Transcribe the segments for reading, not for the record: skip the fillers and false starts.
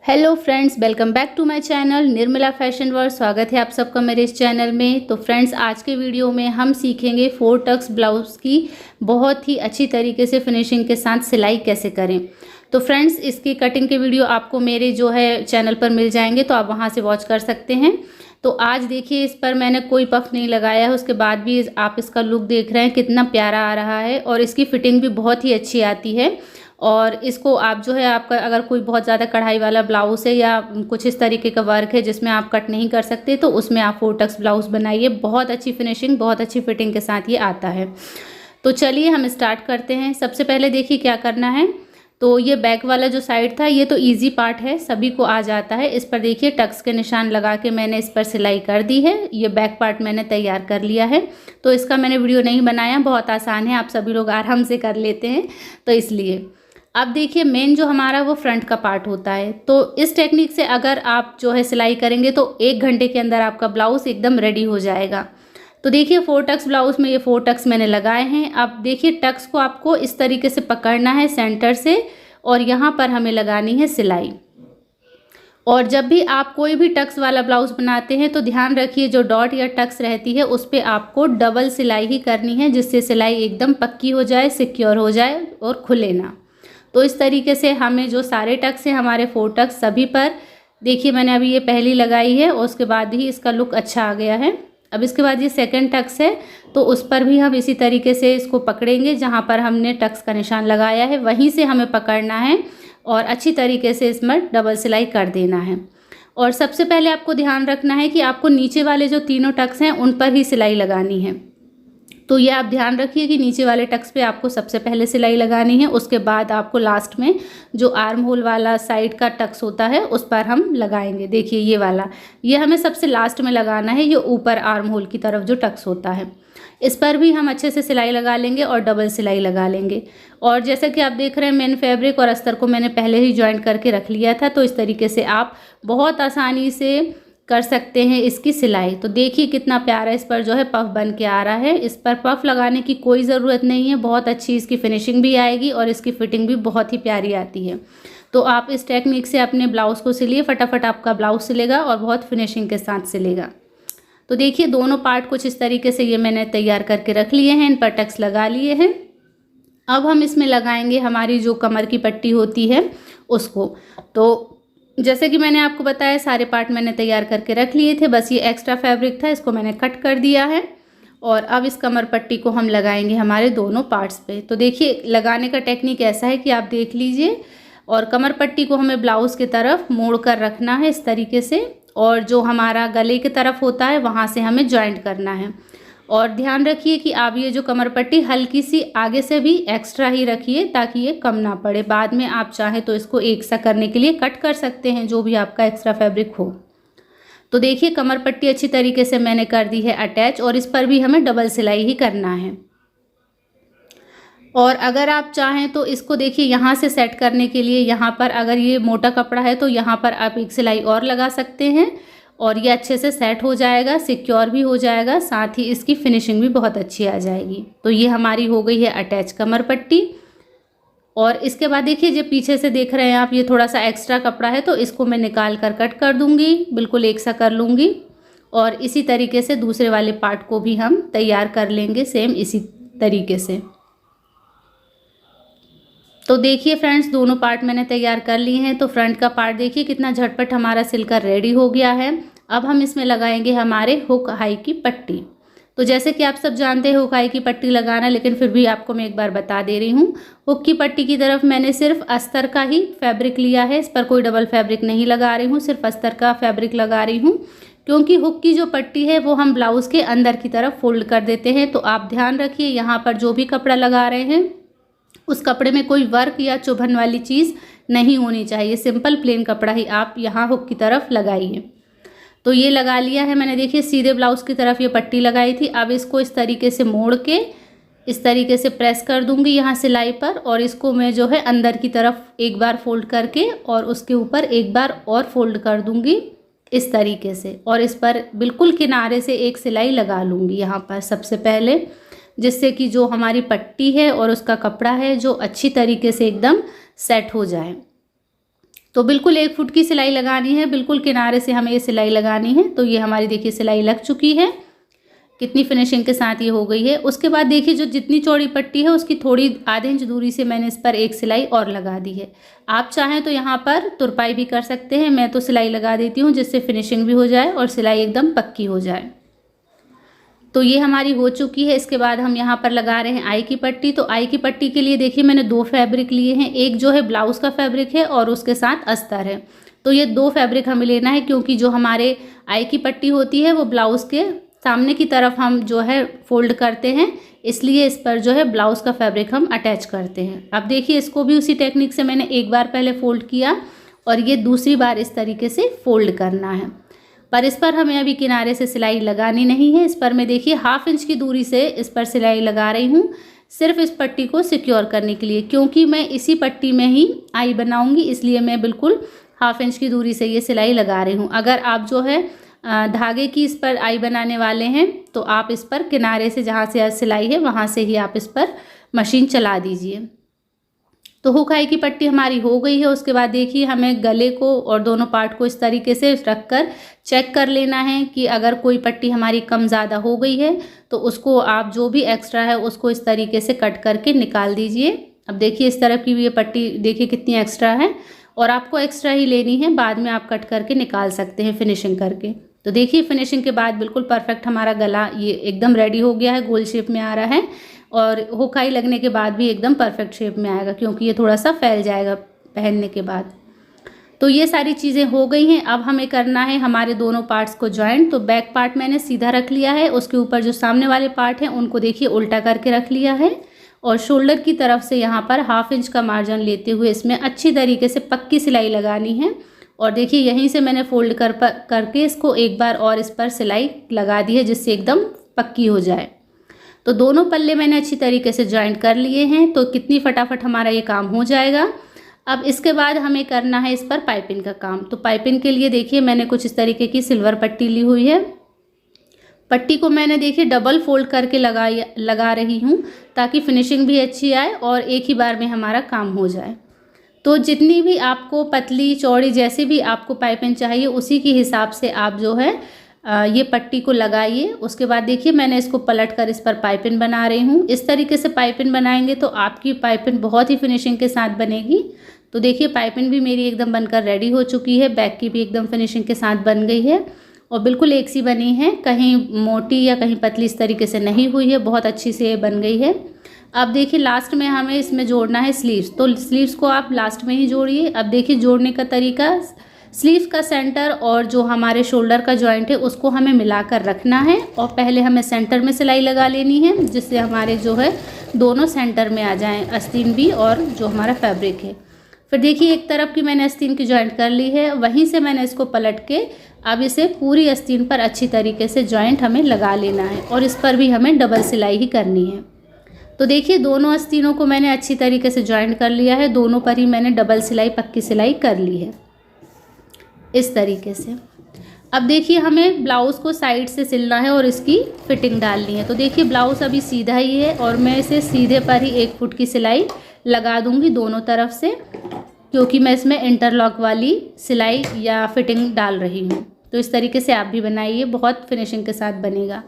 Hello friends, welcome back to my channel Nirmala fashion world. स्वागत है आप सबका मेरे इस चैनल में। तो फ्रेंड्स, आज के वीडियो में हम सीखेंगे 4 टक्स ब्लाउज़ की बहुत ही अच्छी तरीके से फिनिशिंग के साथ सिलाई कैसे करें। तो फ्रेंड्स, इसकी कटिंग के वीडियो आपको मेरे जो है चैनल पर मिल जाएंगे, तो आप वहाँ से वॉच कर सकते हैं। तो आज देखिए, इस पर मैंने कोई पफ नहीं लगाया है, उसके बाद भी आप इसका लुक देख रहे हैं कितना प्यारा आ रहा है और इसकी फिटिंग भी बहुत ही अच्छी आती है। और इसको आप जो है, आपका अगर कोई बहुत ज़्यादा कढ़ाई वाला ब्लाउज़ है या कुछ इस तरीके का वर्क है जिसमें आप कट नहीं कर सकते, तो उसमें आप 4 टक्स ब्लाउज़ बनाइए। बहुत अच्छी फिनिशिंग, बहुत अच्छी फिटिंग के साथ ये आता है। तो चलिए हम स्टार्ट करते हैं। सबसे पहले देखिए क्या करना है। तो ये बैक वाला जो साइड था, ये तो इजी पार्ट है, सभी को आ जाता है। इस पर देखिए टक्स के निशान लगा के मैंने इस पर सिलाई कर दी है। ये बैक पार्ट मैंने तैयार कर लिया है, तो इसका मैंने वीडियो नहीं बनाया। बहुत आसान है, आप सभी लोग आराम से कर लेते हैं, तो इसलिए। अब देखिए, मेन जो हमारा वो फ्रंट का पार्ट होता है। तो इस टेक्निक से अगर आप जो है सिलाई करेंगे तो 1 घंटे के अंदर आपका ब्लाउज़ एकदम रेडी हो जाएगा। तो देखिए 4 टक्स ब्लाउज़ में ये 4 टक्स मैंने लगाए हैं। अब देखिए, टक्स को आपको इस तरीके से पकड़ना है सेंटर से, और यहाँ पर हमें लगानी है सिलाई। और जब भी आप कोई भी टक्स वाला ब्लाउज़ बनाते हैं तो ध्यान रखिए, जो डॉट या टक्स रहती है उस पर आपको डबल सिलाई ही करनी है, जिससे सिलाई एकदम पक्की हो जाए, सिक्योर हो जाए और खुले ना। तो इस तरीके से हमें जो सारे टक्स हैं, हमारे 4 टक्स सभी पर, देखिए मैंने अभी ये पहली लगाई है और उसके बाद ही इसका लुक अच्छा आ गया है। अब इसके बाद ये सेकंड टक्स है, तो उस पर भी हम इसी तरीके से इसको पकड़ेंगे। जहाँ पर हमने टक्स का निशान लगाया है वहीं से हमें पकड़ना है और अच्छी तरीके से इसमें डबल सिलाई कर देना है। और सबसे पहले आपको ध्यान रखना है कि आपको नीचे वाले जो तीनों टक्स हैं उन पर ही सिलाई लगानी है। तो ये आप ध्यान रखिए कि नीचे वाले टक्स पे आपको सबसे पहले सिलाई लगानी है, उसके बाद आपको लास्ट में जो आर्म होल वाला साइड का टक्स होता है उस पर हम लगाएंगे। देखिए ये वाला, ये हमें सबसे लास्ट में लगाना है, ये ऊपर आर्म होल की तरफ जो टक्स होता है, इस पर भी हम अच्छे से सिलाई लगा लेंगे और डबल सिलाई लगा लेंगे। और जैसा कि आप देख रहे हैं, मेन फैब्रिक और अस्तर को मैंने पहले ही ज्वाइंट करके रख लिया था, तो इस तरीके से आप बहुत आसानी से कर सकते हैं इसकी सिलाई। तो देखिए कितना प्यारा इस पर जो है पफ बन के आ रहा है। इस पर पफ लगाने की कोई ज़रूरत नहीं है, बहुत अच्छी इसकी फिनिशिंग भी आएगी और इसकी फिटिंग भी बहुत ही प्यारी आती है। तो आप इस टेक्निक से अपने ब्लाउज़ को सिलिए, फटाफट आपका ब्लाउज़ सिलेगा और बहुत फिनिशिंग के साथ सिलेगा। तो देखिए दोनों पार्ट कुछ इस तरीके से ये मैंने तैयार करके रख लिए हैं, इन पर टक्स लगा लिए हैं। अब हम इसमें लगाएंगे हमारी जो कमर की पट्टी होती है उसको। तो जैसे कि मैंने आपको बताया, सारे पार्ट मैंने तैयार करके रख लिए थे, बस ये एक्स्ट्रा फैब्रिक था, इसको मैंने कट कर दिया है। और अब इस कमर पट्टी को हम लगाएंगे हमारे दोनों पार्ट्स पे। तो देखिए लगाने का टेक्निक ऐसा है कि आप देख लीजिए, और कमर पट्टी को हमें ब्लाउज़ की तरफ मोड़ कर रखना है इस तरीके से, और जो हमारा गले की तरफ होता है वहाँ से हमें जॉइंट करना है। और ध्यान रखिए कि आप ये जो कमर पट्टी हल्की सी आगे से भी एक्स्ट्रा ही रखिए, ताकि ये कम ना पड़े। बाद में आप चाहें तो इसको एक सा करने के लिए कट कर सकते हैं, जो भी आपका एक्स्ट्रा फैब्रिक हो। तो देखिए कमर पट्टी अच्छी तरीके से मैंने कर दी है अटैच, और इस पर भी हमें डबल सिलाई ही करना है। और अगर आप चाहें तो इसको देखिए यहाँ से सेट करने के लिए, यहाँ पर अगर ये मोटा कपड़ा है तो यहाँ पर आप एक सिलाई और लगा सकते हैं, और ये अच्छे से सेट हो जाएगा, सिक्योर भी हो जाएगा, साथ ही इसकी फिनिशिंग भी बहुत अच्छी आ जाएगी। तो ये हमारी हो गई है अटैच कमर पट्टी। और इसके बाद देखिए, जो पीछे से देख रहे हैं आप, ये थोड़ा सा एक्स्ट्रा कपड़ा है, तो इसको मैं निकाल कर कट कर दूंगी, बिल्कुल एक सा कर लूँगी। और इसी तरीके से दूसरे वाले पार्ट को भी हम तैयार कर लेंगे, सेम इसी तरीके से। तो देखिए फ्रेंड्स, दोनों पार्ट मैंने तैयार कर लिए हैं। तो फ्रंट का पार्ट देखिए कितना झटपट हमारा सिलकर रेडी हो गया है। अब हम इसमें लगाएंगे हमारे हुक हाई की पट्टी। तो जैसे कि आप सब जानते हैं हुक हाई की पट्टी लगाना, लेकिन फिर भी आपको मैं एक बार बता दे रही हूँ। हुक की पट्टी की तरफ मैंने सिर्फ अस्तर का ही फैब्रिक लिया है, इस पर कोई डबल फैब्रिक नहीं लगा रही हूँ, सिर्फ अस्तर का फैब्रिक लगा रही हूँ, क्योंकि हुक की जो पट्टी है वो हम ब्लाउज़ के अंदर की तरफ फोल्ड कर देते हैं। तो आप ध्यान रखिए, यहाँ पर जो भी कपड़ा लगा रहे हैं उस कपड़े में कोई वर्क या चुभन वाली चीज़ नहीं होनी चाहिए, सिंपल प्लेन कपड़ा ही आप यहाँ हुक की तरफ लगाइए। तो ये लगा लिया है मैंने, देखिए सीधे ब्लाउज़ की तरफ ये पट्टी लगाई थी। अब इसको इस तरीके से मोड़ के इस तरीके से प्रेस कर दूंगी यहाँ सिलाई पर, और इसको मैं जो है अंदर की तरफ एक बार फोल्ड करके और उसके ऊपर एक बार और फोल्ड कर दूंगी इस तरीके से, और इस पर बिल्कुल किनारे से एक सिलाई लगा लूँगी यहाँ पर सबसे पहले, जिससे कि जो हमारी पट्टी है और उसका कपड़ा है जो अच्छी तरीके से एकदम सेट हो जाए। तो बिल्कुल 1 फुट की सिलाई लगानी है, बिल्कुल किनारे से हमें ये सिलाई लगानी है। तो ये हमारी देखिए सिलाई लग चुकी है, कितनी फिनिशिंग के साथ ये हो गई है। उसके बाद देखिए जो जितनी चौड़ी पट्टी है उसकी थोड़ी आधे इंच दूरी से मैंने इस पर एक सिलाई और लगा दी है। आप चाहें तो यहाँ पर तुरपाई भी कर सकते हैं, मैं तो सिलाई लगा देती हूँ जिससे फिनिशिंग भी हो जाए और सिलाई एकदम पक्की हो जाए। तो ये हमारी हो चुकी है। इसके बाद हम यहाँ पर लगा रहे हैं आई की पट्टी। तो आई की पट्टी के लिए देखिए मैंने 2 फैब्रिक लिए हैं, एक जो है ब्लाउज़ का फैब्रिक है और उसके साथ अस्तर है। तो ये 2 फैब्रिक हमें लेना है, क्योंकि जो हमारे आई की पट्टी होती है वो ब्लाउज़ के सामने की तरफ हम जो है फोल्ड करते हैं, इसलिए इस पर जो है ब्लाउज़ का फैब्रिक हम अटैच करते हैं। अब देखिए इसको भी उसी टेक्निक से मैंने एक बार पहले फ़ोल्ड किया और ये दूसरी बार इस तरीके से फ़ोल्ड करना है। पर इस पर हमें अभी किनारे से सिलाई लगानी नहीं है। इस पर मैं देखिए 1/2 इंच की दूरी से इस पर सिलाई लगा रही हूँ, सिर्फ इस पट्टी को सिक्योर करने के लिए, क्योंकि मैं इसी पट्टी में ही आई बनाऊँगी, इसलिए मैं बिल्कुल 1/2 इंच की दूरी से ये सिलाई लगा रही हूँ। अगर आप जो है धागे की इस पर आई बनाने वाले हैं तो आप इस पर किनारे से जहाँ से सिलाई है वहाँ से ही आप इस पर मशीन चला दीजिए। तो हुक आई की पट्टी हमारी हो गई है। उसके बाद देखिए हमें गले को और दोनों पार्ट को इस तरीके से रख कर चेक कर लेना है कि अगर कोई पट्टी हमारी कम ज़्यादा हो गई है तो उसको आप जो भी एक्स्ट्रा है उसको इस तरीके से कट करके निकाल दीजिए। अब देखिए इस तरफ की भी ये पट्टी देखिए कितनी एक्स्ट्रा है और आपको एक्स्ट्रा ही लेनी है, बाद में आप कट करके निकाल सकते हैं फिनिशिंग करके। तो देखिए फिनिशिंग के बाद बिल्कुल परफेक्ट हमारा गला ये एकदम रेडी हो गया है, गोल शेप में आ रहा है और हुकाई लगने के बाद भी एकदम परफेक्ट शेप में आएगा, क्योंकि ये थोड़ा सा फैल जाएगा पहनने के बाद। तो ये सारी चीज़ें हो गई हैं। अब हमें करना है हमारे दोनों पार्ट्स को जॉइंट। तो बैक पार्ट मैंने सीधा रख लिया है, उसके ऊपर जो सामने वाले पार्ट हैं उनको देखिए उल्टा करके रख लिया है और शोल्डर की तरफ से यहाँ पर 1/2 इंच का मार्जिन लेते हुए इसमें अच्छी तरीके से पक्की सिलाई लगानी है। और देखिए यहीं से मैंने फोल्ड करके इसको एक बार और इस पर सिलाई लगा दी है, जिससे एकदम पक्की हो जाए। तो दोनों पल्ले मैंने अच्छी तरीके से जॉइंट कर लिए हैं। तो कितनी फटाफट हमारा ये काम हो जाएगा। अब इसके बाद हमें करना है इस पर पाइपिंग का काम। तो पाइपिंग के लिए देखिए मैंने कुछ इस तरीके की सिल्वर पट्टी ली हुई है। पट्टी को मैंने देखिए डबल फोल्ड करके लगा रही हूँ, ताकि फिनिशिंग भी अच्छी आए और एक ही बार में हमारा काम हो जाए। तो जितनी भी आपको पतली चौड़ी जैसे भी आपको पाइपिंग चाहिए उसी के हिसाब से आप जो है ये पट्टी को लगाइए। उसके बाद देखिए मैंने इसको पलट कर इस पर पाइपिंग बना रही हूँ। इस तरीके से पाइपिंग बनाएंगे तो आपकी पाइपिंग बहुत ही फिनिशिंग के साथ बनेगी। तो देखिए पाइपिंग भी मेरी एकदम बनकर रेडी हो चुकी है, बैक की भी एकदम फिनिशिंग के साथ बन गई है और बिल्कुल एक सी बनी है, कहीं मोटी या कहीं पतली इस तरीके से नहीं हुई है, बहुत अच्छी से बन गई है। अब देखिए लास्ट में हमें इसमें जोड़ना है स्लीव्स। तो स्लीव्स को आप लास्ट में ही जोड़िए। अब देखिए जोड़ने का तरीका, स्लीव्स का सेंटर और जो हमारे शोल्डर का जॉइंट है उसको हमें मिलाकर रखना है और पहले हमें सेंटर में सिलाई लगा लेनी है, जिससे हमारे जो है दोनों सेंटर में आ जाएं, आस्तीन भी और जो हमारा फैब्रिक है। फिर देखिए एक तरफ की मैंने आस्तीन की जॉइंट कर ली है, वहीं से मैंने इसको पलट के अब इसे पूरी आस्तीन पर अच्छी तरीके से जॉइंट हमें लगा लेना है और इस पर भी हमें डबल सिलाई ही करनी है। तो देखिए दोनों आस्तीनों को मैंने अच्छी तरीके से जॉइंट कर लिया है, दोनों पर ही मैंने डबल सिलाई पक्की सिलाई कर ली है इस तरीके से। अब देखिए हमें ब्लाउज़ को साइड से सिलना है और इसकी फिटिंग डालनी है। तो देखिए ब्लाउज़ अभी सीधा ही है और मैं इसे सीधे पर ही 1 फुट की सिलाई लगा दूंगी दोनों तरफ से, क्योंकि मैं इसमें इंटरलॉक वाली सिलाई या फिटिंग डाल रही हूँ। तो इस तरीके से आप भी बनाइए, बहुत फिनिशिंग के साथ बनेगा।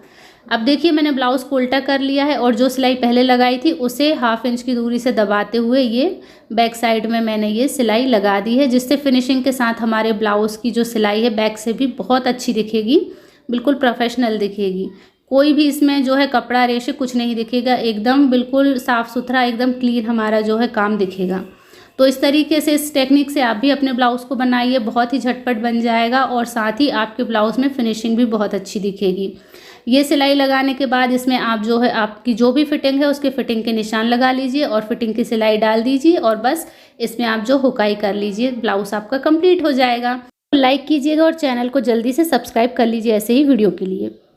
अब देखिए मैंने ब्लाउज़ को उल्टा कर लिया है और जो सिलाई पहले लगाई थी उसे 1/2 इंच की दूरी से दबाते हुए ये बैक साइड में मैंने ये सिलाई लगा दी है, जिससे फिनिशिंग के साथ हमारे ब्लाउज़ की जो सिलाई है बैक से भी बहुत अच्छी दिखेगी, बिल्कुल प्रोफेशनल दिखेगी। कोई भी इसमें जो है कपड़ा रेशे कुछ नहीं दिखेगा, एकदम बिल्कुल साफ़ सुथरा एकदम क्लीन हमारा जो है काम दिखेगा। तो इस तरीके से इस टेक्निक से आप भी अपने ब्लाउज़ को बनाइए, बहुत ही झटपट बन जाएगा और साथ ही आपके ब्लाउज़ में फिनिशिंग भी बहुत अच्छी दिखेगी। ये सिलाई लगाने के बाद इसमें आप जो है आपकी जो भी फिटिंग है उसके फिटिंग के निशान लगा लीजिए और फिटिंग की सिलाई डाल दीजिए और बस इसमें आप जो हुकाई कर लीजिए, ब्लाउज़ आपका कंप्लीट हो जाएगा। लाइक कीजिएगा और चैनल को जल्दी से सब्सक्राइब कर लीजिए ऐसे ही वीडियो के लिए।